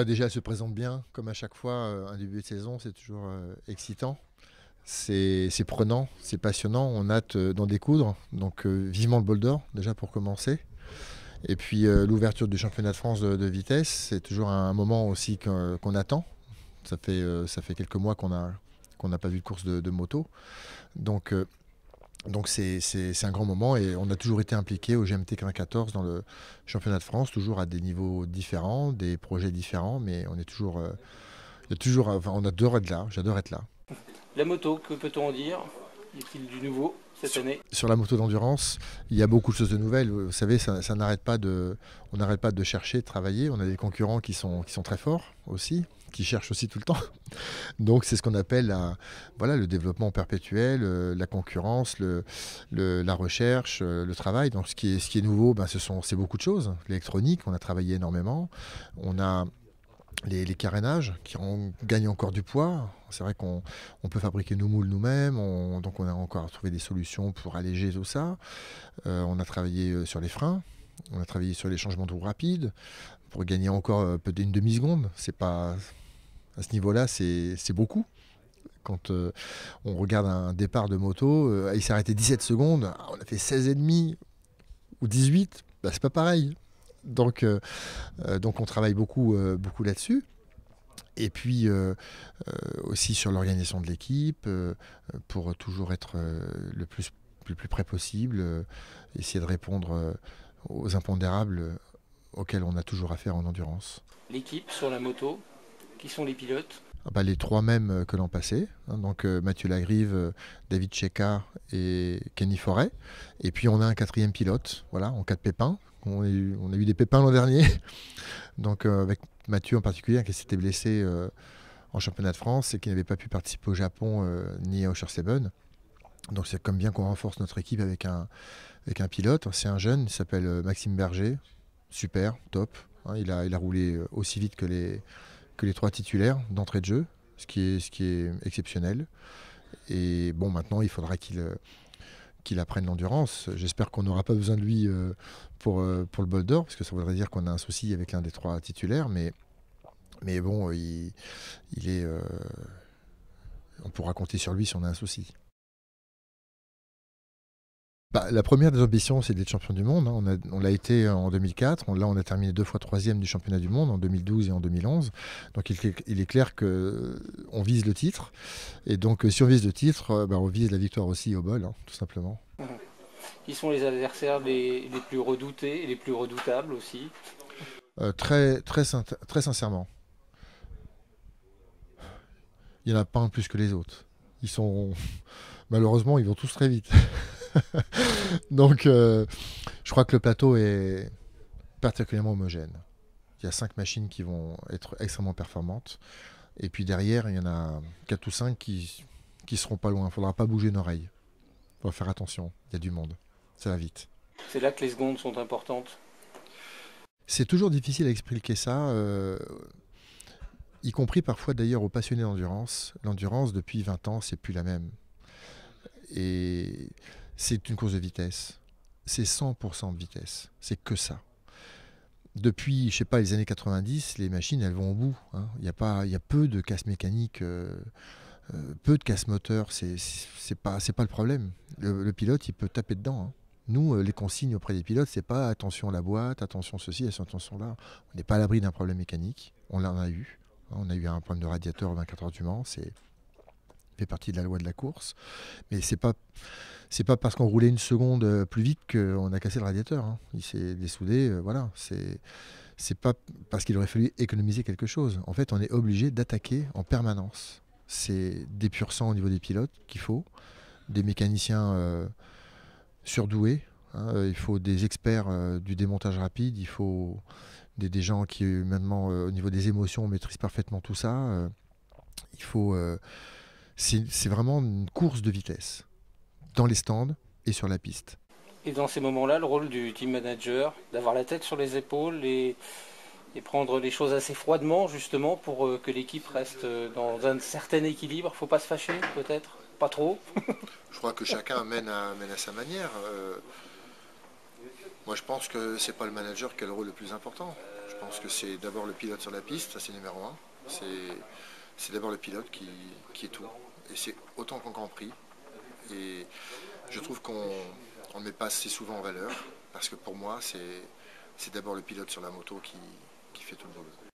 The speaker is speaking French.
Déjà, elle se présente bien, comme à chaque fois, un début de saison, c'est toujours excitant. C'est prenant, c'est passionnant, on a hâte d'en découdre. Donc vivement le bol d'or, déjà pour commencer. Et puis l'ouverture du championnat de France de vitesse, c'est toujours un moment aussi qu'on attend. Ça fait quelques mois qu'on n'a pas vu de course de moto. Donc c'est un grand moment et on a toujours été impliqué au GMT 14 dans le championnat de France, toujours à des niveaux différents, des projets différents, mais on est toujours, il y a toujours, enfin, on adore être là, j'adore être là. La moto, que peut-on en dire? Y a-t-il du nouveau cette année? Sur la moto d'endurance, il y a beaucoup de choses de nouvelles. Vous savez, ça n'arrête pas on n'arrête pas de chercher, de travailler. On a des concurrents qui sont très forts aussi, qui cherchent aussi tout le temps. Donc c'est ce qu'on appelle voilà, le développement perpétuel, la concurrence, la recherche, le travail. Donc ce qui est nouveau, c'est beaucoup de choses. L'électronique, on a travaillé énormément. On a les carénages qui gagnent encore du poids. C'est vrai qu'on peut fabriquer nos moules nous-mêmes, donc on a encore trouvé des solutions pour alléger tout ça. On a travaillé sur les freins, on a travaillé sur les changements de roue rapides pour gagner encore peut-être une demi-seconde. C'est pas, à ce niveau-là, c'est beaucoup. Quand on regarde un départ de moto, il s'est arrêté 17 secondes, on a fait 16,5 ou 18, c'est pas pareil. Donc on travaille beaucoup là-dessus. Et puis aussi sur l'organisation de l'équipe, pour toujours être le plus près possible, essayer de répondre aux impondérables auxquels on a toujours affaire en endurance. L'équipe sur la moto, qui sont les pilotes? Les trois mêmes que l'an passé, hein, donc Mathieu Lagrive, David Checa et Kenny Forêt. Et puis on a un quatrième pilote, voilà, en cas de pépin. On a eu des pépins l'an dernier, donc avec Mathieu en particulier, qui s'était blessé en championnat de France et qui n'avait pas pu participer au Japon ni à Oschersleben. Donc c'est comme bien qu'on renforce notre équipe avec un pilote. C'est un jeune, il s'appelle Maxime Berger, super, top. Hein, il a roulé aussi vite que les trois titulaires d'entrée de jeu, ce qui est exceptionnel. Et bon, maintenant, il faudra qu'il apprenne l'endurance. J'espère qu'on n'aura pas besoin de lui pour le bol d'or, parce que ça voudrait dire qu'on a un souci avec l'un des trois titulaires. Mais bon, on pourra compter sur lui si on a un souci. La première des ambitions, c'est d'être champion du monde, hein. On l'a été en 2004. Là, on a terminé 2 fois troisième du championnat du monde en 2012 et en 2011. Donc, il est clair qu'on vise le titre. Et donc, si on vise le titre, on vise la victoire aussi au bol, hein, tout simplement. Qui sont les adversaires les plus redoutés et les plus redoutables aussi? Très sincèrement, il n'y en a pas un plus que les autres. Malheureusement, ils vont tous très vite. Donc, je crois que le plateau est particulièrement homogène. Il y a 5 machines qui vont être extrêmement performantes. Et puis derrière, il y en a 4 ou 5 qui seront pas loin. Il ne faudra pas bouger une oreille. Il faut faire attention. Il y a du monde. Ça va vite. C'est là que les secondes sont importantes. C'est toujours difficile à expliquer ça, y compris parfois d'ailleurs aux passionnés d'endurance. L'endurance, depuis 20 ans, c'est plus la même. Et c'est une course de vitesse. C'est 100% de vitesse. C'est que ça. Depuis, je sais pas, les années 90, les machines, elles vont au bout, hein. Il y a peu de casse mécanique, peu de casse moteur. C'est pas le problème. Le pilote, il peut taper dedans, hein. Nous, les consignes auprès des pilotes, c'est pas attention à la boîte, attention ceci, attention là. On n'est pas à l'abri d'un problème mécanique. On l'en a eu. On a eu un problème de radiateur au 24 heures du Mans. C'est fait partie de la loi de la course. Mais c'est pas parce qu'on roulait une seconde plus vite qu'on a cassé le radiateur, hein. Il s'est dessoudé, voilà. C'est pas parce qu'il aurait fallu économiser quelque chose. En fait, on est obligé d'attaquer en permanence. C'est des pur sang au niveau des pilotes qu'il faut, des mécaniciens surdoués, hein. Il faut des experts du démontage rapide. Il faut des gens qui, maintenant, au niveau des émotions, maîtrisent parfaitement tout ça. Il faut, c'est vraiment une course de vitesse dans les stands et sur la piste. Et dans ces moments-là, le rôle du team manager, d'avoir la tête sur les épaules et prendre les choses assez froidement, justement, pour que l'équipe reste dans un certain équilibre. Faut pas se fâcher, peut-être? Pas trop? Je crois que chacun mène à sa manière. Moi, je pense que c'est pas le manager qui a le rôle le plus important. Je pense que c'est d'abord le pilote sur la piste, ça c'est numéro un. C'est d'abord le pilote qui est tout. Et c'est autant qu'en Grand Prix. Et je trouve qu'on ne met pas assez souvent en valeur, parce que pour moi, c'est d'abord le pilote sur la moto qui fait tout le boulot.